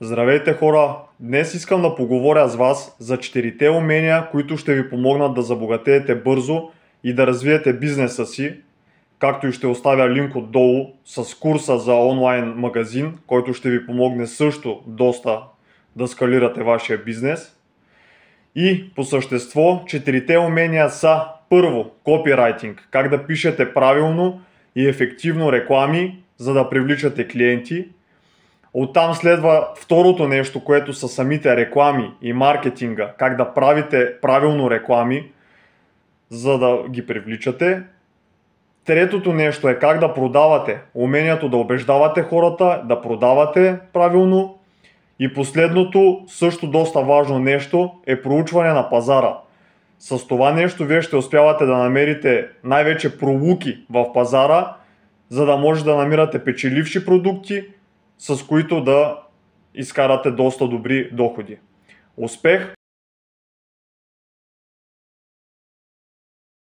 Здравейте хора! Днес искам да поговоря с вас за 4 умения, които ще ви помогнат да забогатеете бързо и да развиете бизнеса си, както и ще оставя линк отдолу с курса за онлайн магазин, който ще ви помогне също доста да скалирате вашия бизнес. И по същество 4 умения са: първо, копирайтинг, как да пишете правилно и ефективно реклами, за да привличате клиенти. Оттам следва второто нещо, което са самите реклами и маркетинга, как да правите правилно реклами, за да ги привличате. Третото нещо е как да продавате, умението да убеждавате хората, да продавате правилно. И последното, също доста важно нещо, е проучване на пазара. С това нещо вие ще успявате да намерите най-вече пролуки в пазара, за да може да намирате печеливши продукти, с които да изкарате доста добри доходи. Успех!